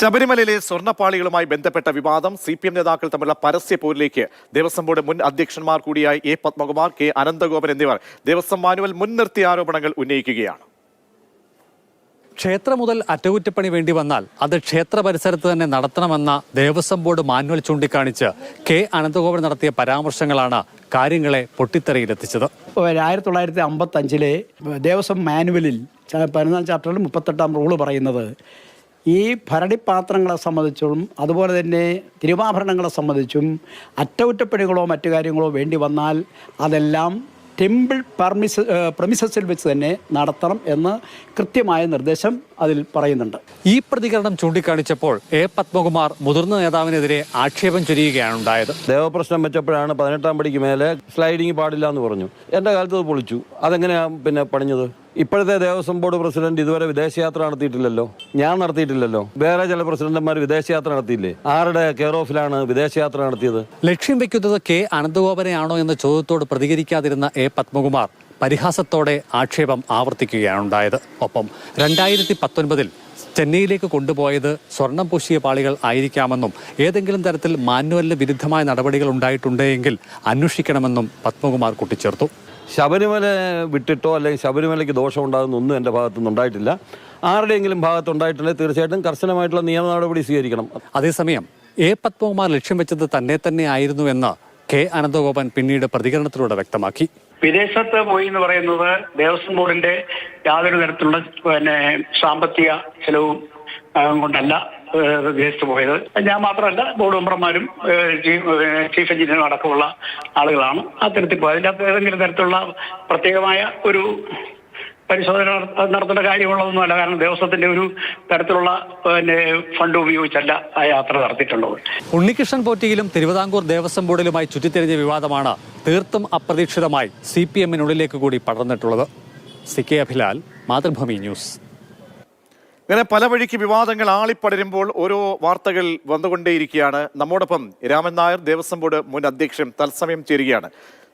ശബരിമലയിലെ സ്വർണ്ണപ്പാളികളുമായി ബന്ധപ്പെട്ട വിവാദം CPM നേതാക്കൾ തമ്മിലുള്ള പരസ്യ പോരിലേക്ക് ദേവസ്വം ബോർഡ് മുൻ അധ്യക്ഷന്മാർ കൂടിയായ എ പത്മകുമാർ, കെ അനന്തഗോപൻ എന്നിവർ ദേവസ്വം മാനുവൽ മുൻനിർത്തി ആരോപണങ്ങൾ ഉന്നയിക്കുകയാണ്. ക്ഷേത്രം മുതൽ അറ്റകുറ്റപ്പണി വേണ്ടി വന്നാൽ അത് ക്ഷേത്ര പരിസരത്ത് തന്നെ നടത്തണമെന്ന ദേവസ്വം ബോർഡ് മാനുവൽ ചൂണ്ടിക്കാണിച്ച് കെ അനന്തഗോപൻ നടത്തിയ പരാമർശങ്ങളാണ് കാര്യങ്ങളെ പൊട്ടിത്തെറിയിലെത്തിച്ചത്. 1955 ദേവസ്വം മാനുവലിൽ 14 ചാപ്റ്ററിൽ 38 റൂള് പറയുന്നത് ഈ ഭരണിപ്പാത്രങ്ങളെ സംബന്ധിച്ചും അതുപോലെ തന്നെ തിരുവാഭരണങ്ങളെ സംബന്ധിച്ചും അറ്റകുറ്റപ്പണികളോ മറ്റു കാര്യങ്ങളോ വേണ്ടി വന്നാൽ അതെല്ലാം ടെമ്പിൾ പ്രമിസസിൽ വെച്ച് തന്നെ നടത്തണം എന്ന് കൃത്യമായ നിർദ്ദേശം അതിൽ പറയുന്നുണ്ട്. ഈ പ്രതികരണം ചൂണ്ടിക്കാണിച്ചപ്പോൾ എ പത്മകുമാർ മുതിർന്ന നേതാവിനെതിരെ ആക്ഷേപം ചൊരിയുകയാണ് ഉണ്ടായത്. ദേവപ്രശ്നം വെച്ചപ്പോഴാണ് 18ാം പടിക്ക് മേലെ സ്ലൈഡിങ് പാടില്ല എന്ന് പറഞ്ഞു. എൻ്റെ കാലത്ത് അത് പൊളിച്ചു. അതെങ്ങനെയാണ് പിന്നെ പണിഞ്ഞത്? ഇപ്പോഴത്തെ ദേവസ്വം ബോർഡ് പ്രസിഡന്റ് ഇതുവരെ വിദേശയാത്ര നടത്തിയിട്ടില്ലല്ലോ. ഞാൻ നടത്തിയിട്ടില്ലല്ലോ. വേറെ ചില പ്രസിഡന്റുമാർ വിദേശയാത്ര നടത്തിയില്ലേ? ആരുടെ കെയർ ഓഫിലാണ് വിദേശയാത്ര നടത്തിയത്? ലക്ഷ്യം വെക്കുന്നത് കെ അനന്തഗോപനെയാണോ എന്ന ചോദ്യത്തോട് പ്രതികരിക്കാതിരുന്ന എ പത്മകുമാർ പരിഹാസത്തോടെ ആക്ഷേപം ആവർത്തിക്കുകയാണ് ഉണ്ടായത്. ഒപ്പം 2019 ചെന്നൈയിലേക്ക് കൊണ്ടുപോയത് സ്വർണം പൂശിയ പാളികൾ ആയിരിക്കാമെന്നും ഏതെങ്കിലും തരത്തിൽ മാനുവലിന് വിരുദ്ധമായ നടപടികൾ ഉണ്ടായിട്ടുണ്ടെങ്കിൽ അന്വേഷിക്കണമെന്നും പത്മകുമാർ കൂട്ടിച്ചേർത്തു. ശബരിമല വിട്ടിട്ടോ അല്ലെങ്കിൽ ശബരിമലയ്ക്ക് ദോഷം ഉണ്ടാകുന്നൊന്നും എൻ്റെ ഭാഗത്തുനിന്ന് ഉണ്ടായിട്ടില്ല. ആരുടെയെങ്കിലും ഭാഗത്തുണ്ടായിട്ടുണ്ടെങ്കിൽ തീർച്ചയായിട്ടും കർശനമായിട്ടുള്ള നിയമ നടപടി സ്വീകരിക്കണം. അതേസമയം എ പത്മകുമാർ ലക്ഷ്യം വെച്ചത് തന്നെ ആയിരുന്നുവെന്ന് കെ അനന്തഗോപൻ പിന്നീട് പ്രതികരണത്തിലൂടെ വ്യക്തമാക്കി. വിദേശത്ത് പോയി എന്ന് പറയുന്നത് ദേവസ്വം ബോർഡിന്റെ യാതൊരു തരത്തിലുള്ള സാമ്പത്തിക ചെലവും കൊണ്ടല്ല വിദേശത്ത് പോയത്. ഞാൻ മാത്രമല്ല, ബോർഡ് മെമ്പർമാരും ചീഫ് എഞ്ചിനീയറും അടക്കമുള്ള ആളുകളാണ് അത്തരത്തിൽ പോയത്. അതിൻ്റെ അകത്ത് ഏതെങ്കിലും തരത്തിലുള്ള പ്രത്യേകമായ ഒരു പരിശോധന നടത്തേണ്ട കാര്യമുള്ളതൊന്നുമല്ല. കാരണം ദേവസ്വത്തിന്റെ ഒരു തരത്തിലുള്ള ഫണ്ട് ഉപയോഗിച്ചല്ല ആ യാത്ര നടത്തിയിട്ടുള്ളത്. ഉണ്ണികൃഷ്ണൻ പോറ്റിയിലും തിരുവിതാംകൂർ ദേവസ്വം ബോർഡിലുമായി ചുറ്റിത്തിരിഞ്ഞ വിവാദമാണ് തീർത്തും അപ്രതീക്ഷിതമായി CPM-നുള്ളിലേക്ക് കൂടി പടർന്നിട്ടുള്ളത്. CK Abhilal, Mathrubhumi news. ഇങ്ങനെ പല വഴിക്ക് വിവാദങ്ങൾ ആളിപ്പടരുമ്പോൾ ഓരോ വാർത്തകൾ വന്നുകൊണ്ടേയിരിക്കുകയാണ്. നമ്മോടൊപ്പം രാമൻ നായർ, ദേവസ്വം ബോർഡ് മുൻ അധ്യക്ഷൻ, തത്സമയം ചേരുകയാണ്.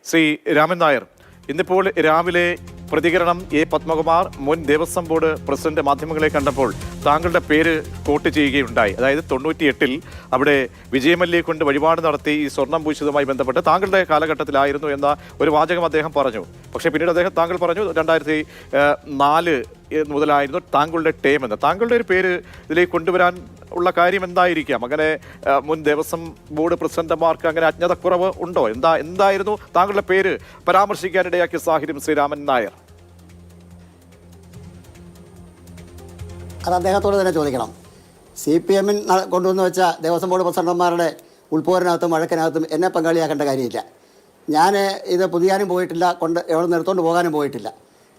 ശ്രീ രാമൻ നായർ, ഇന്നിപ്പോൾ രാവിലെ പ്രതികരണം എ പത്മകുമാർ, മുൻ ദേവസ്വം ബോർഡ് പ്രസിഡന്റ്, മാധ്യമങ്ങളെ കണ്ടപ്പോൾ താങ്കളുടെ പേര് കോട്ട് ചെയ്യുകയുണ്ടായി. അതായത് 98 അവിടെ വിജയമല്യെ കൊണ്ട് വഴിപാട് നടത്തി ഈ സ്വർണം പൂശിയതുമായി ബന്ധപ്പെട്ട് താങ്കളുടെ കാലഘട്ടത്തിലായിരുന്നു എന്ന ഒരു വാചകം അദ്ദേഹം പറഞ്ഞു. പക്ഷേ പിന്നീട് താങ്കൾ പറഞ്ഞു 2004 മുതലായിരുന്നു താങ്കളുടെ ടേം എന്ന്. താങ്കളുടെ ഒരു പേര് ഇതിലേക്ക് കൊണ്ടുവരാൻ ഉള്ള കാര്യം എന്തായിരിക്കാം? അങ്ങനെ മുൻ ദേവസ്വം ബോർഡ് പ്രസിഡന്റുമാർക്ക് അങ്ങനെ അജ്ഞതക്കുറവ് ഉണ്ടോ? എന്തായിരുന്നു താങ്കളുടെ പേര് പരാമർശിക്കാനിടയാക്കിയ സാഹചര്യം? ശ്രീരാമൻ നായർ, അത് അദ്ദേഹത്തോട് തന്നെ ചോദിക്കണം. CPM കൊണ്ടുവന്ന് വെച്ച ദേവസ്വം ബോർഡ് പ്രസിഡന്റുമാരുടെ ഉൾപ്പോരിനകത്തും വഴക്കിനകത്തും എന്നെ പങ്കാളിയാക്കേണ്ട കാര്യമില്ല. ഞാൻ ഇത് പുതിയാനും പോയിട്ടില്ല, എവിടെ നിർത്തുകൊണ്ട് പോകാനും പോയിട്ടില്ല.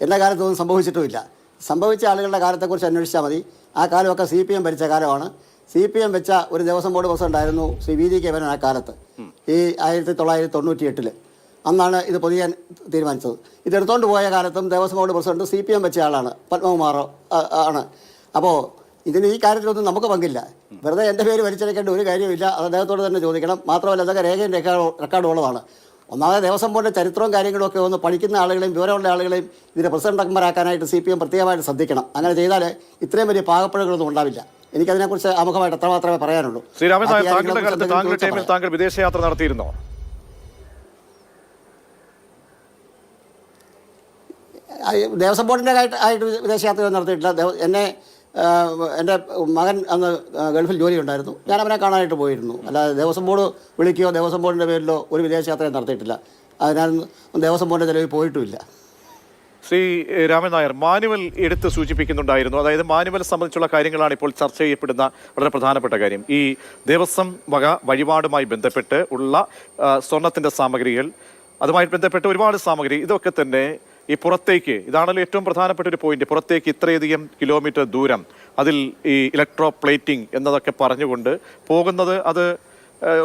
എൻ്റെ കാലത്തൊന്നും സംഭവിച്ചിട്ടുമില്ല. സംഭവിച്ച ആളുകളുടെ കാലത്തെക്കുറിച്ച് അന്വേഷിച്ചാൽ മതി. ആ കാലമൊക്കെ CPM ഭരിച്ച കാലമാണ്. CPM വെച്ച ഒരു ദേവസ്വം ബോർഡ് പ്രസിഡന്റായിരുന്നു ശ്രീ VD കേവൻ. ആ കാലത്ത് ഈ 1998 അന്നാണ് ഇത് പൊതിയാൻ തീരുമാനിച്ചത്. ഇതെടുത്തോണ്ട് പോയ കാലത്തും ദേവസ്വം ബോർഡ് പ്രസിഡന്റ് CPM വെച്ച ആളാണ്, പത്മകുമാറോ ആണ്. അപ്പോൾ ഈ കാര്യത്തിലൊന്നും നമുക്ക് പങ്കില്ല. വെറുതെ എൻ്റെ പേര് വലിച്ചെടുക്കേണ്ട ഒരു കാര്യമില്ല. അത് അദ്ദേഹത്തോട് തന്നെ ചോദിക്കണം. മാത്രമല്ല, അതൊക്കെ രേഖയും റെക്കോർഡും ഉള്ളതാണ്. ഒന്നാമത് ദേവസ്വം ബോർഡിൻ്റെ ചരിത്രവും കാര്യങ്ങളൊക്കെ ഒന്ന് പഠിക്കുന്ന ആളുകളെയും വിവരമുള്ള ആളുകളെയും ഇതിൻ്റെ പ്രസിഡന്റന്മാരാക്കാനായിട്ട് CPM പ്രത്യേകമായിട്ട് ശ്രദ്ധിക്കണം. അങ്ങനെ ചെയ്താൽ ഇത്രയും വലിയ പാകപ്പിഴകളൊന്നും ഉണ്ടാവില്ല. എനിക്കതിനെക്കുറിച്ച് ആമുഖമായിട്ട് എത്ര മാത്രമേ പറയാനുള്ളൂ. ശ്രീരാമൻ നായർ, താങ്കൾ വിദേശയാത്ര നടത്തിയിരുന്നോ? ദേവസ്വം ബോർഡിൻ്റെ ആയിട്ട് വിദേശയാത്ര നടത്തിയിട്ടില്ല. എൻ്റെ മകൻ അന്ന് ഗൾഫിൽ ജോലി ഉണ്ടായിരുന്നു. ഞാൻ അവനെ കാണാനായിട്ട് പോയിരുന്നു. അല്ലാതെ ദേവസ്വം ബോർഡ് വിളിക്കുകയോ ദേവസ്വം ബോർഡിൻ്റെ പേരിലോ ഒരു വിദേശയാത്രയും നടത്തിയിട്ടില്ല. ഞാൻ ദേവസ്വം ബോർഡിൻ്റെ നിലവിൽ പോയിട്ടുമില്ല. ശ്രീ രാമൻ നായർ, മാനുവൽ എടുത്ത് സൂചിപ്പിക്കുന്നുണ്ടായിരുന്നു. അതായത് മാനുവൽ സംബന്ധിച്ചുള്ള കാര്യങ്ങളാണ് ഇപ്പോൾ ചർച്ച ചെയ്യപ്പെടുന്ന വളരെ പ്രധാനപ്പെട്ട കാര്യം. ഈ ദേവസ്വം വക വഴിപാടുമായി ബന്ധപ്പെട്ട് ഉള്ള സ്വർണത്തിൻ്റെ സാമഗ്രികൾ, അതുമായി ബന്ധപ്പെട്ട് ഒരുപാട് സാമഗ്രി, ഇതൊക്കെ തന്നെ ഈ പുറത്തേക്ക്, ഇതാണല്ലോ ഏറ്റവും പ്രധാനപ്പെട്ട ഒരു പോയിന്റ്, പുറത്തേക്ക് ഇത്രയധികം കിലോമീറ്റർ ദൂരം അതിൽ ഈ ഇലക്ട്രോ പ്ലേറ്റിംഗ് എന്നതൊക്കെ പറഞ്ഞുകൊണ്ട് പോകുന്നത്, അത്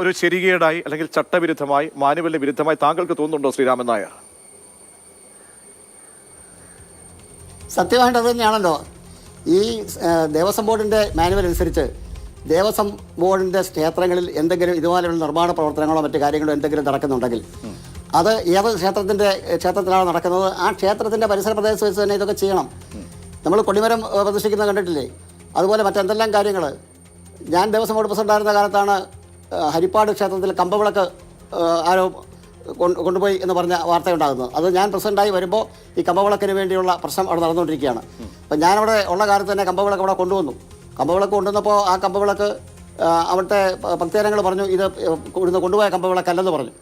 ഒരു ശരികേടായി അല്ലെങ്കിൽ ചട്ടവിരുദ്ധമായി, മാനുവലിന് വിരുദ്ധമായി താങ്കൾക്ക് തോന്നുന്നുണ്ടോ ശ്രീരാമൻ നായർ? സത്യമായിട്ട് അത് തന്നെയാണല്ലോ. ഈ ദേവസ്വം ബോർഡിൻ്റെ മാനുവൽ അനുസരിച്ച് ദേവസ്വം ബോർഡിൻ്റെ ക്ഷേത്രങ്ങളിൽ എന്തെങ്കിലും ഇതുപോലെയുള്ള നിർമ്മാണ പ്രവർത്തനങ്ങളോ മറ്റു കാര്യങ്ങളോ എന്തെങ്കിലും നടക്കുന്നുണ്ടെങ്കിൽ അത് ഏത് ക്ഷേത്രത്തിലാണ് നടക്കുന്നത്, ആ ക്ഷേത്രത്തിൻ്റെ പരിസര പ്രദേശത്ത് വെച്ച് തന്നെ ഇതൊക്കെ ചെയ്യണം. നമ്മൾ കൊടിമരം പ്രതിഷ്ഠിക്കുന്നത് കണ്ടിട്ടില്ലേ? അതുപോലെ മറ്റെന്തെല്ലാം കാര്യങ്ങൾ ഞാൻ ദേവസ്വം ബോർഡ് പ്രസിഡന്റായിരുന്ന കാലത്താണ് ഹരിപ്പാട് ക്ഷേത്രത്തിൽ കമ്പവിളക്ക് ആരോ കൊണ്ടുപോയി എന്ന് പറഞ്ഞ വാർത്തയുണ്ടാകുന്നത്. അത് ഞാൻ പ്രസിഡന്റായി വരുമ്പോൾ ഈ കമ്പവിളക്കിന് വേണ്ടിയുള്ള പ്രശ്നം അവിടെ നടന്നുകൊണ്ടിരിക്കുകയാണ്. അപ്പം ഞാനവിടെ ഉള്ള കാലത്ത് തന്നെ കമ്പവിളക്ക് അവിടെ കൊണ്ടുവന്നു. കമ്പവിളക്ക് കൊണ്ടുവന്നപ്പോൾ ആ കമ്പവിളക്ക് അവിടുത്തെ ഭക്തജനങ്ങൾ പറഞ്ഞു ഇത് ഇവിടുന്ന് കൊണ്ടുപോയ കമ്പവിളക്കല്ലെന്ന് പറഞ്ഞു.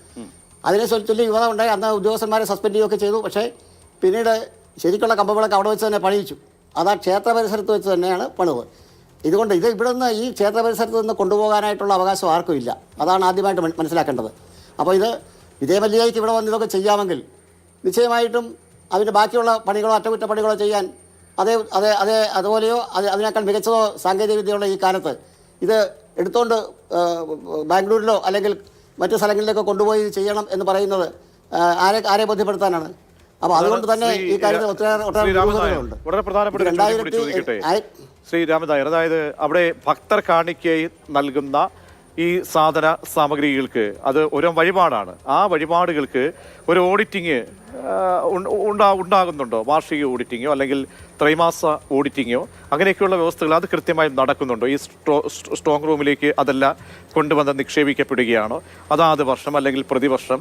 അതിനെ ചൊല്ലി വിവാദം ഉണ്ടായി. അന്ന് ഉദ്യോഗസ്ഥന്മാരെ സസ്പെൻഡ് ചെയ്യുകയൊക്കെ ചെയ്തു. പക്ഷേ പിന്നീട് ശരിക്കുള്ള കമ്പവിളക്ക് അവിടെ വെച്ച് തന്നെ പണിയിച്ചു. അത് ആ ക്ഷേത്ര പരിസരത്ത് വെച്ച് തന്നെയാണ് പണിത്. ഇതുകൊണ്ട് ഇത് ഇവിടെ നിന്ന് ഈ ക്ഷേത്ര പരിസരത്ത് നിന്ന് കൊണ്ടുപോകാനായിട്ടുള്ള അവകാശം ആർക്കും ഇല്ല. അതാണ് ആദ്യമായിട്ട് മനസ്സിലാക്കേണ്ടത്. അപ്പോൾ ഇത് വിജയമല്ലികയ്ക്ക് ഇവിടെ വന്ന് ഇതൊക്കെ ചെയ്യാമെങ്കിൽ നിശ്ചയമായിട്ടും അതിൻ്റെ ബാക്കിയുള്ള പണികളോ അറ്റകുറ്റപ്പണികളോ ചെയ്യാൻ അതുപോലെയോ അതിനേക്കാൾ മികച്ചതോ സാങ്കേതികവിദ്യയുള്ള ഈ കാലത്ത് ഇത് എടുത്തുകൊണ്ട് ബാംഗ്ലൂരിലോ അല്ലെങ്കിൽ മറ്റു സ്ഥലങ്ങളിലേക്കോ കൊണ്ടുപോയി ചെയ്യണം എന്ന് പറയുന്നത് ആരെ ബോധ്യപ്പെടുത്താനാണ്? അപ്പോൾ അതുകൊണ്ട് തന്നെ ഈ കാര്യത്തിൽ ഒട്ടേറെ വളരെ പ്രധാനപ്പെട്ട ശ്രീ രാമനായർ, അതായത് അവിടെ ഭക്തർ കാണിക്കായി നൽകുന്ന ഈ സാധന സാമഗ്രികൾക്ക് അത് ഓരോ വഴിപാടാണ്. ആ വഴിപാടുകൾക്ക് ഒരു ഓഡിറ്റിങ് ഉണ്ടാകുന്നുണ്ടോ? വാർഷിക ഓഡിറ്റിങ്ങോ അല്ലെങ്കിൽ ത്രൈമാസ ഓഡിറ്റിങ്ങോ അങ്ങനെയൊക്കെയുള്ള വ്യവസ്ഥകൾ അത് കൃത്യമായി നടക്കുന്നുണ്ടോ? ഈ സ്ട്രോങ് റൂമിലേക്ക് അതെല്ലാം കൊണ്ടുവന്ന് നിക്ഷേപിക്കപ്പെടുകയാണോ? അതാത് വർഷം അല്ലെങ്കിൽ പ്രതിവർഷം,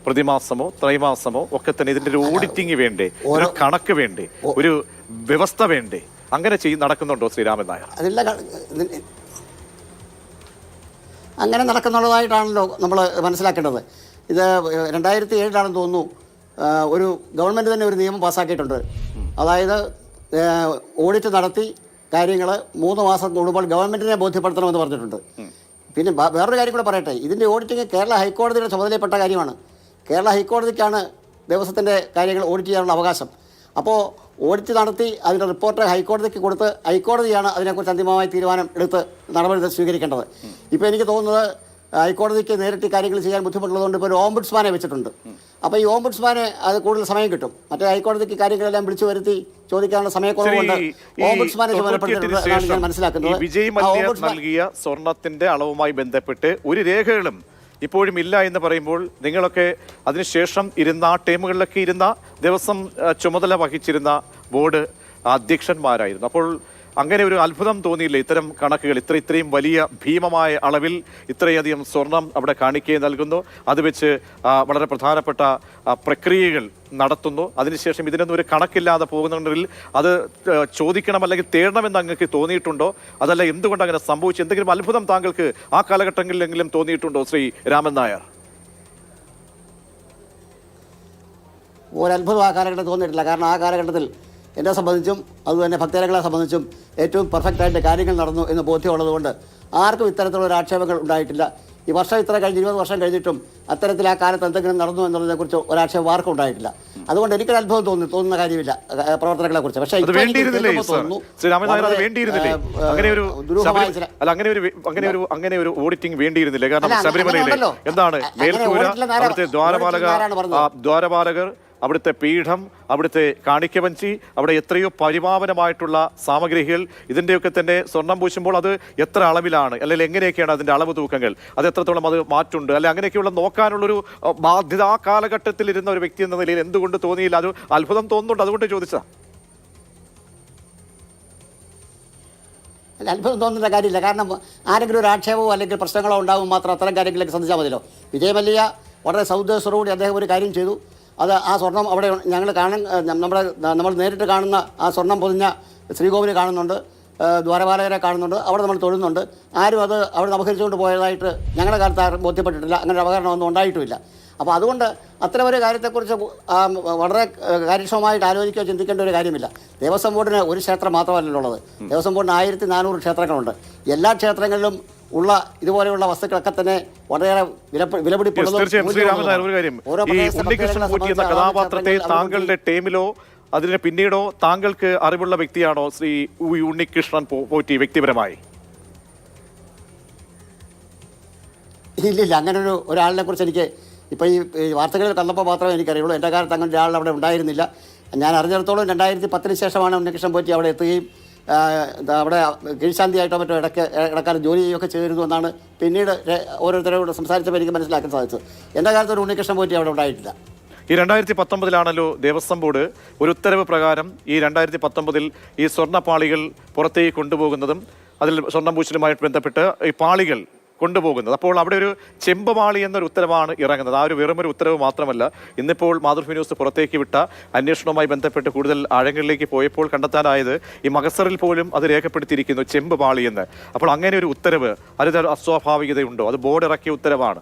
പ്രതിമാസമോ ത്രൈമാസമോ ഒക്കെ തന്നെ ഇതിൻ്റെ ഒരു ഓഡിറ്റിംഗ് വേണ്ടേ, ഒരു കണക്ക് വേണ്ടേ, ഒരു വ്യവസ്ഥ വേണ്ടേ? അങ്ങനെ നടക്കുന്നുണ്ടോ ശ്രീരാമൻ നായർ? അങ്ങനെ നടക്കുന്നുള്ളതായിട്ടാണല്ലോ നമ്മൾ മനസ്സിലാക്കേണ്ടത്. ഇത് 2007 തോന്നുന്നു ഒരു ഗവൺമെൻറ് തന്നെ ഒരു നിയമം പാസ്സാക്കിയിട്ടുണ്ട്. അതായത് ഓഡിറ്റ് നടത്തി കാര്യങ്ങൾ 3 മാസം കൂടുമ്പോൾ ഗവൺമെൻറ്റിനെ ബോധ്യപ്പെടുത്തണമെന്ന് പറഞ്ഞിട്ടുണ്ട്. പിന്നെ വേറൊരു കാര്യം കൂടെ പറയട്ടെ, ഇതിൻ്റെ ഓഡിറ്റിങ് കേരള ഹൈക്കോടതിയുടെ ചുമതലപ്പെട്ട കാര്യമാണ്. കേരള ഹൈക്കോടതിക്കാണ് ദേവസ്വത്തിൻ്റെ കാര്യങ്ങൾ ഓഡിറ്റ് ചെയ്യാനുള്ള അവകാശം. അപ്പോൾ ഓഡിറ്റ് നടത്തി അതിൻ്റെ റിപ്പോർട്ട് ഹൈക്കോടതിക്ക് കൊടുത്ത് ഹൈക്കോടതിയാണ് അതിനെക്കുറിച്ച് അന്തിമമായ തീരുമാനം എടുത്ത് നടപടി സ്വീകരിക്കേണ്ടത്. ഇപ്പോൾ എനിക്ക് തോന്നുന്നത് ഹൈക്കോടതിക്ക് നേരിട്ട് കാര്യങ്ങൾ ചെയ്യാൻ ബുദ്ധിമുട്ടുള്ളതുകൊണ്ട് ഇപ്പോൾ ഒരു ഓംബുഡ്സ്മാനെ വെച്ചിട്ടുണ്ട്. അപ്പോൾ ഈ ഓംബുഡ്സ്മാനെ അത് കൂടുതൽ സമയം കിട്ടും. മറ്റേ ഹൈക്കോടതിക്ക് കാര്യങ്ങളെല്ലാം വിളിച്ചു വരുത്തി ചോദിക്കാനുള്ള സമയക്കുറവുകൊണ്ട് ഓംബുഡ്സ്മാനെ ചുമതലപ്പെടുത്തിയിട്ടുണ്ട് ഞാൻ മനസ്സിലാക്കുന്നത്. വിജയ് മല്യ നൽകിയ സ്വർണത്തിന്റെ അളവുമായി ബന്ധപ്പെട്ട് ഒരു രേഖകളും ഇപ്പോഴും ഇല്ല എന്ന് പറയുമ്പോൾ നിങ്ങളൊക്കെ അതിനുശേഷം ഇരുന്ന ടീമുകളിലൊക്കെ ഇരുന്ന ദിവസം ചുമതല വഹിച്ചിരുന്ന ബോർഡ് അധ്യക്ഷന്മാരായിരുന്നു. അപ്പോൾ അങ്ങനെ ഒരു അത്ഭുതം തോന്നിയില്ലേ? ഇത്തരം കണക്കുകൾ ഇത്രയും വലിയ ഭീമമായ അളവിൽ ഇത്രയധികം സ്വർണം അവിടെ കാണിക്കുകയും നൽകുന്നു, അത് വെച്ച് വളരെ പ്രധാനപ്പെട്ട പ്രക്രിയകൾ നടത്തുന്നു, അതിനുശേഷം ഇതിനൊന്നും ഒരു കണക്കില്ലാതെ പോകുന്നുണ്ടെങ്കിൽ അത് ചോദിക്കണം അല്ലെങ്കിൽ തേടണമെന്ന് അങ്ങക്ക് തോന്നിയിട്ടുണ്ടോ? അതല്ല എന്തുകൊണ്ട് അങ്ങനെ സംഭവിച്ചു? എന്തെങ്കിലും അത്ഭുതം താങ്കൾക്ക് ആ കാലഘട്ടങ്ങളിലെങ്കിലും തോന്നിയിട്ടുണ്ടോ ശ്രീ രാമൻ നായർ? ഒരത്ഭുതം ആ കാലഘട്ടത്തിൽ തോന്നിയിട്ടില്ല. കാരണം ആ കാലഘട്ടത്തിൽ എന്നെ സംബന്ധിച്ചും അതുതന്നെ ഭക്തജനങ്ങളെ സംബന്ധിച്ചും ഏറ്റവും പെർഫെക്റ്റായിട്ട് കാര്യങ്ങൾ നടന്നു എന്ന് ബോധ്യമുള്ളതുകൊണ്ട് ആർക്കും ഇത്തരത്തിലുള്ള ആക്ഷേപങ്ങൾ ഉണ്ടായിട്ടില്ല. ഈ വർഷം ഇത്ര കഴിഞ്ഞ് 20 വർഷം കഴിഞ്ഞിട്ടും അത്തരത്തിൽ ആ കാലത്ത് എന്തെങ്കിലും നടന്നു എന്നുള്ളതിനെക്കുറിച്ച് ഒരാക്ഷേപം ആർക്കും ഉണ്ടായിട്ടില്ല. അതുകൊണ്ട് എനിക്കൊരു അത്ഭുതം തോന്നുന്ന കാര്യമില്ല പ്രവർത്തനങ്ങളെ കുറിച്ച്. പക്ഷേ അങ്ങനെ ഒരു ഓഡിറ്റിംഗ് വേണ്ടിയിരുന്നില്ലേ? കാരണം ശബരിമലയിലെ എന്താണ് മേൽക്കൂര, അവിടുത്തെ ദ്വാരപാലകർ, അവിടുത്തെ പീഠം, അവിടുത്തെ കാണിക്കവഞ്ചി, അവിടെ എത്രയോ പരിപാവനമായിട്ടുള്ള സാമഗ്രികൾ, ഇതിൻ്റെയൊക്കെ തന്നെ സ്വർണം പൂശുമ്പോൾ അത് എത്ര അളവിലാണ് അല്ലെങ്കിൽ എങ്ങനെയൊക്കെയാണ് അതിൻ്റെ അളവ് തൂക്കങ്ങൾ, അത് എത്രത്തോളം അത് മാറ്റുണ്ട് അല്ലെ അങ്ങനെയൊക്കെയുള്ള നോക്കാനുള്ളൊരു ബാധ്യത ആ കാലഘട്ടത്തിൽ ഇരുന്ന ഒരു വ്യക്തി എന്ന നിലയിൽ എന്തുകൊണ്ട് തോന്നിയില്ല? അത് അത്ഭുതം തോന്നുന്നുണ്ട്, അതുകൊണ്ട് ചോദിച്ചാ. അല്ല, അത്ഭുതം തോന്നുന്ന കാര്യമില്ല. കാരണം ആരെങ്കിലും ഒരു ആക്ഷേപമോ അല്ലെങ്കിൽ പ്രശ്നങ്ങളോ ഉണ്ടാകുമ്പോൾ മാത്രം അത്തരം കാര്യങ്ങളിലേക്ക് ശ്രദ്ധിച്ചാൽ മതിയല്ലോ. വിജയ് മല്യ വളരെ സൗദ്ദേശത്തോടുകൂടി അദ്ദേഹം ഒരു കാര്യം ചെയ്തു. അത് ആ സ്വർണം അവിടെ ഞങ്ങൾ നമ്മൾ നേരിട്ട് കാണുന്ന ആ സ്വർണം പൊതിഞ്ഞ ശ്രീകോവിൽ കാണുന്നുണ്ട്, ദ്വാരപാലകരെ കാണുന്നുണ്ട്, അവിടെ നമ്മൾ തൊഴുന്നുണ്ട്. ആരും അത് അവിടെ അപഹരിച്ചുകൊണ്ട് പോയതായിട്ട് ഞങ്ങളുടെ കാലത്ത് ആരും ബോധ്യപ്പെട്ടിട്ടില്ല. അങ്ങനെ അപകടമൊന്നും ഉണ്ടായിട്ടുമില്ല. അപ്പോൾ അതുകൊണ്ട് അത്തരം ഒരു കാര്യത്തെക്കുറിച്ച് വളരെ കാര്യക്ഷമമായിട്ട് ആലോചിക്കുകയോ ചിന്തിക്കേണ്ട ഒരു കാര്യമില്ല. ദേവസ്വം ബോർഡിന് ഒരു ക്ഷേത്രം മാത്രമല്ലല്ലോ ഉള്ളത്. ദേവസ്വം ബോർഡിന് 1400 ക്ഷേത്രങ്ങളുണ്ട്. എല്ലാ ക്ഷേത്രങ്ങളിലും ഉള്ള ഇതുപോലെയുള്ള വസ്തുക്കളൊക്കെ തന്നെ വളരെ വിലപിടിപ്പുള്ളതും. കഥാപാത്രത്തെ താങ്കളുടെ ടീമിലോ അതിന് പിന്നീടോ താങ്കൾക്ക് അറിവുള്ള വ്യക്തിയാണോ ശ്രീ ഉണ്ണികൃഷ്ണൻ പോറ്റി വ്യക്തിപരമായി? ഇല്ലില്ല, അങ്ങനെ ഒരാളിനെ കുറിച്ച് എനിക്ക് ഇപ്പോൾ ഈ വാർത്തകളിൽ കണ്ടപ്പോൾ മാത്രമേ എനിക്കറിയുള്ളൂ. എൻ്റെ കാലത്ത് അങ്ങനെ ഒരാൾ അവിടെ ഉണ്ടായിരുന്നില്ല. ഞാൻ അറിഞ്ഞിടത്തോളം 2010 ശേഷമാണ് ഉണ്ണികൃഷ്ണൻ പോറ്റി അവിടെ എത്തുകയും അവിടെ കീഴ്ശാന്തിയായിട്ടോ മറ്റോ ഇടക്കാലം ജോലി ചെയ്യുകയൊക്കെ ചെയ്തിരുന്നു എന്നാണ് പിന്നീട് ഓരോരുത്തരോട് സംസാരിച്ചപ്പോൾ എനിക്ക് മനസ്സിലാക്കാൻ സാധിച്ചത്. എൻ്റെ കാലത്ത് ഒരു ഉണ്ണികൃഷ്ണൻ പോറ്റി അവിടെ ഉണ്ടായിട്ടില്ല. ഈ 2019 ദേവസ്വം ബോർഡ് ഒരു ഉത്തരവ് പ്രകാരം ഈ 2019 ഈ സ്വർണ്ണപ്പാളികൾ പുറത്തേക്ക് കൊണ്ടുപോകുന്നതും അതിൽ സ്വർണ്ണം പൂശലുമായിട്ട് ബന്ധപ്പെട്ട് ഈ പാളികൾ കൊണ്ടുപോകുന്നത്. അപ്പോൾ അവിടെ ഒരു ചെമ്പുപാളി എന്നൊരു ഉത്തരവാണ് ഇറങ്ങുന്നത്. ആ ഒരു വെറുമൊരു ഉത്തരവ് മാത്രമല്ല, ഇന്നിപ്പോൾ മാതൃഭൂമി ന്യൂസ് പുറത്തേക്ക് വിട്ട അന്വേഷണവുമായി ബന്ധപ്പെട്ട് കൂടുതൽ ആഴങ്ങളിലേക്ക് പോയപ്പോൾ കണ്ടെത്താനായത് ഈ മഗസറിൽ പോലും അത് രേഖപ്പെടുത്തിയിരിക്കുന്നു ചെമ്പുപാളി എന്ന്. അപ്പോൾ അങ്ങനെ ഒരു ഉത്തരവ് അതിൽ അസ്വാഭാവികതയുണ്ടോ? അത് ബോർഡ് ഇറക്കിയ ഉത്തരവാണ്.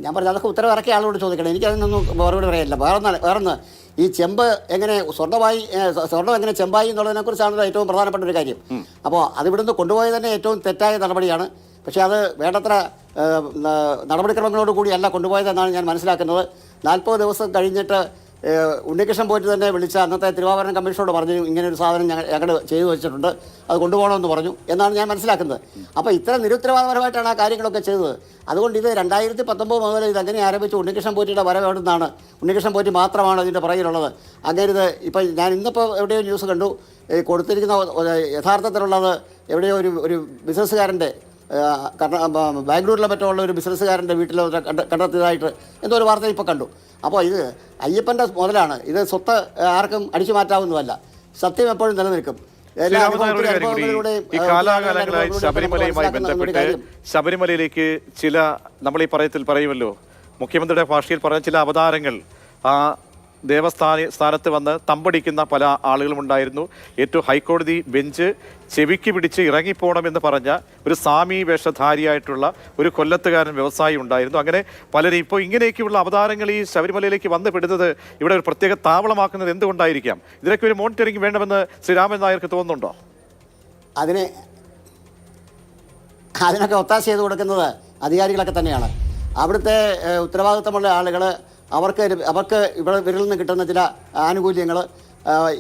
ഞാൻ പറഞ്ഞത് അതൊക്കെ ഉത്തരവ് ഇറക്കിയ ആളോട് ചോദിക്കണം, എനിക്കതിനൊന്നും മറുപടി പറയില്ല. വേറൊന്ന് ഈ ചെമ്പ് എങ്ങനെ സ്വർണ്ണം എങ്ങനെ ചെമ്പായി എന്നുള്ളതിനെക്കുറിച്ചാണല്ലോ ഏറ്റവും പ്രധാനപ്പെട്ട ഒരു കാര്യം. അപ്പോൾ അത് ഇവിടുന്ന് കൊണ്ടുപോയത് തന്നെ ഏറ്റവും തെറ്റായ നടപടിയാണ്. പക്ഷേ അത് വേണ്ടത്ര നടപടിക്രമങ്ങളോട് കൂടിയല്ല കൊണ്ടുപോയതെന്നാണ് ഞാൻ മനസ്സിലാക്കുന്നത്. 40 ദിവസം കഴിഞ്ഞിട്ട് ഉണ്ണികൃഷ്ണൻ പോയിട്ട് തന്നെ വിളിച്ച അന്നത്തെ തിരുവാഭരണം കമ്മീഷനോട് പറഞ്ഞു, ഇങ്ങനെ ഒരു സാധനം ഞങ്ങൾ ചെയ്തു വെച്ചിട്ടുണ്ട്, അത് കൊണ്ടുപോകണമെന്ന് പറഞ്ഞു എന്നാണ് ഞാൻ മനസ്സിലാക്കുന്നത്. അപ്പോൾ ഇത്ര നിരുത്തരവാദപരമായിട്ടാണ് ആ കാര്യങ്ങളൊക്കെ ചെയ്തത്. അതുകൊണ്ട് ഇത് 2019 മുതൽ ഇതങ്ങനെ ആരംഭിച്ചു. ഉണ്ണികൃഷ്ണൻ പോറ്റിയുടെ വരവ് എവിടുന്നാണ്? ഉണ്ണികൃഷ്ണൻ പോറ്റി മാത്രമാണ് ഇതിൻ്റെ പുറകിലുള്ളത്. അങ്ങനെ ഇത് ഇപ്പം ഞാൻ ഇന്നിപ്പോൾ എവിടെയോ ന്യൂസ് കണ്ടു, കൊടുത്തിരിക്കുന്ന യഥാർത്ഥത്തിലുള്ളത് എവിടെയോ ഒരു ബിസിനസ്സുകാരൻ്റെ ബാംഗ്ലൂരിലെ മറ്റുള്ള ഒരു ബിസിനസ്സുകാരൻ്റെ വീട്ടിൽ കണ്ടെത്തിയതായിട്ട് എന്തോ ഒരു വാർത്ത ഇപ്പോൾ കണ്ടു. അപ്പോൾ ഇത് അയ്യപ്പൻ്റെ മുതലാണ്. ഇത് സ്വത്ത് ആർക്കും അടിച്ചു മാറ്റാവുന്നതല്ല. സത്യം എപ്പോഴും നിലനിൽക്കും. ഈ കാലാകാലങ്ങളായി ശബരിമലയുമായി ബന്ധപ്പെട്ട് ശബരിമലയിലേക്ക് ചില നമ്മൾ ഈ പറയുമല്ലോ, മുഖ്യമന്ത്രിയുടെ ഭാഷയിൽ പറഞ്ഞ ചില അവതാരങ്ങൾ ആ സ്ഥാനത്ത് വന്ന് തമ്പടിക്കുന്ന പല ആളുകളും ഉണ്ടായിരുന്നു. ഏറ്റവും ഹൈക്കോടതി ബെഞ്ച് ചെവിക്ക് പിടിച്ച് ഇറങ്ങിപ്പോണമെന്ന് പറഞ്ഞ ഒരു സ്വാമി വേഷധാരിയായിട്ടുള്ള ഒരു കൊല്ലത്തുകാരൻ വ്യവസായി ഉണ്ടായിരുന്നു. അങ്ങനെ പലരും ഇപ്പോൾ ഇങ്ങനെയൊക്കെയുള്ള അവതാരങ്ങൾ ഈ ശബരിമലയിലേക്ക് വന്ന് പെടുന്നത് ഇവിടെ ഒരു പ്രത്യേക താവളമാക്കുന്നത് എന്തുകൊണ്ടായിരിക്കാം? ഇതിനൊക്കെ ഒരു മോണിറ്ററിംഗ് വേണമെന്ന് ശ്രീ രാമൻ നായർക്ക് തോന്നുന്നുണ്ടോ? അതിനൊക്കെ ഒത്താശ ചെയ്ത് കൊടുക്കുന്നത് അധികാരികളൊക്കെ തന്നെയാണ്. അവിടുത്തെ ഉത്തരവാദിത്തമുള്ള ആളുകൾ അവർക്ക് ഇവിടെ ഇവരിൽ നിന്ന് കിട്ടുന്ന ചില ആനുകൂല്യങ്ങൾ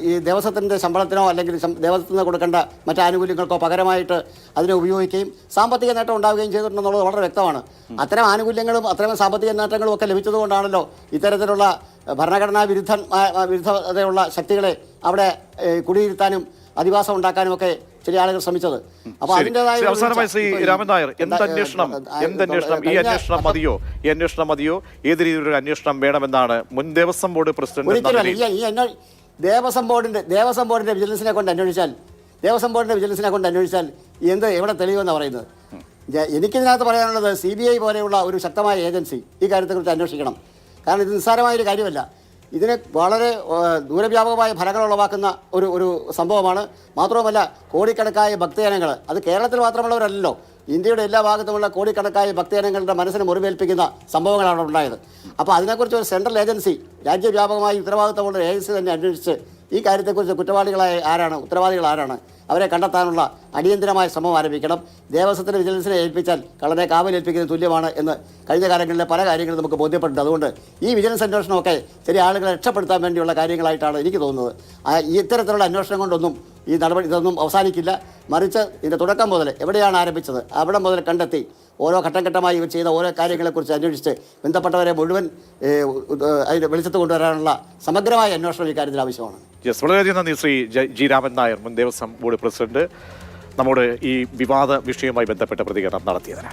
ഈ ദേവസ്വത്തിൻ്റെ ശമ്പളത്തിനോ അല്ലെങ്കിൽ ദേവസ്വത്തിന് കൊടുക്കേണ്ട മറ്റ് ആനുകൂല്യങ്ങൾക്കോ പകരമായിട്ട് അതിനെ ഉപയോഗിക്കുകയും സാമ്പത്തിക നേട്ടം ഉണ്ടാവുകയും ചെയ്തിട്ടുണ്ടെന്നുള്ളത് വളരെ വ്യക്തമാണ്. അത്തരം ആനുകൂല്യങ്ങളും അത്തരം സാമ്പത്തിക നേട്ടങ്ങളും ഒക്കെ ലഭിച്ചതുകൊണ്ടാണല്ലോ ഇത്തരത്തിലുള്ള ഭരണഘടനാ വിരുദ്ധതയുള്ള ശക്തികളെ അവിടെ കുടിയിരുത്താനും അധിവാസം ഉണ്ടാക്കാനും ഒക്കെ ചില ആളുകൾ ശ്രമിച്ചത്. അപ്പോൾ അതിൻ്റെതായ അവസാനമായി ശ്രീ രാമൻ നായർ, എന്തന്വേഷണം ഈ അന്വേഷണം മതിയോ ഏത് രീതിയിലൊരു അന്വേഷണം വേണമെന്നാണ് മുൻ ദേവസ്വം ബോർഡ് പ്രസിഡന്റ്? ദേവസ്വം ബോർഡിന്റെ വിജിലൻസിനെ കൊണ്ട് അന്വേഷിച്ചാൽ എവിടെ തെളിവെന്നാണ് പറയുന്നത്? എനിക്കിതിനകത്ത് പറയാനുള്ളത് CBI പോലെയുള്ള ഒരു ശക്തമായ ഏജൻസി ഈ കാര്യത്തെക്കുറിച്ച് അന്വേഷിക്കണം. കാരണം ഇത് നിസ്സാരമായൊരു കാര്യമല്ല. ഇതിന് വളരെ ദൂരവ്യാപകമായ ഫലങ്ങൾ ഉളവാക്കുന്ന ഒരു സംഭവമാണ്. മാത്രവുമല്ല കോടിക്കണക്കായ ഭക്തജനങ്ങൾ, അത് കേരളത്തിൽ മാത്രമുള്ളവരല്ലോ, ഇന്ത്യയുടെ എല്ലാ ഭാഗത്തുമുള്ള കോടിക്കണക്കായ ഭക്തജനങ്ങളുടെ മനസ്സിന് മുറിവേൽപ്പിക്കുന്ന സംഭവങ്ങളാണ് ഉണ്ടായത്. അപ്പോൾ അതിനെക്കുറിച്ച് ഒരു സെൻട്രൽ ഏജൻസി, രാജ്യവ്യാപകമായി ഉത്തരവാദിത്തമുള്ള ഏജൻസി തന്നെ അന്വേഷിച്ച് ഈ കാര്യത്തെക്കുറിച്ച് ഉത്തരവാദികൾ ആരാണ് അവരെ കണ്ടെത്താനുള്ള അടിയന്തരമായ ശ്രമം ആരംഭിക്കണം. ദേവസ്വത്തിൻ്റെ വിജിലൻസിനെ ഏൽപ്പിച്ചാൽ കള്ളനെ കാവലേൽപ്പിക്കുന്നത് തുല്യമാണ് എന്ന് കഴിഞ്ഞ കാലങ്ങളിലെ പല കാര്യങ്ങളും നമുക്ക് ബോധ്യപ്പെട്ടിട്ടുണ്ട്. അതുകൊണ്ട് ഈ വിജിലൻസ് അന്വേഷണമൊക്കെ ചില ആളുകളെ രക്ഷപ്പെടുത്താൻ വേണ്ടിയുള്ള കാര്യങ്ങളായിട്ടാണ് എനിക്ക് തോന്നുന്നത്. ഇത്തരത്തിലുള്ള അന്വേഷണം കൊണ്ടൊന്നും ഇതൊന്നും അവസാനിക്കില്ല. മറിച്ച് ഇതിൻ്റെ തുടക്കം മുതൽ എവിടെയാണ് ആരംഭിച്ചത് അവിടെ മുതൽ കണ്ടെത്തി ഓരോ ഘട്ടമായി ഇവർ ചെയ്ത ഓരോ കാര്യങ്ങളെക്കുറിച്ച് അന്വേഷിച്ച് ബന്ധപ്പെട്ടവരെ മുഴുവൻ അതിൻ്റെ വെളിച്ചത്ത് കൊണ്ടുവരാനുള്ള സമഗ്രമായ അന്വേഷണം ഈ കാര്യത്തിൽ ആവശ്യമാണ്. വളരെയധികം നന്ദി ശ്രീ ജി രാമൻ നായർ, മുൻ ദേവസ്വം ബോർഡ് പ്രസിഡന്റ്, നമ്മോട് ഈ വിവാദ വിഷയവുമായി ബന്ധപ്പെട്ട പ്രതികരണം നടത്തിയതിന്.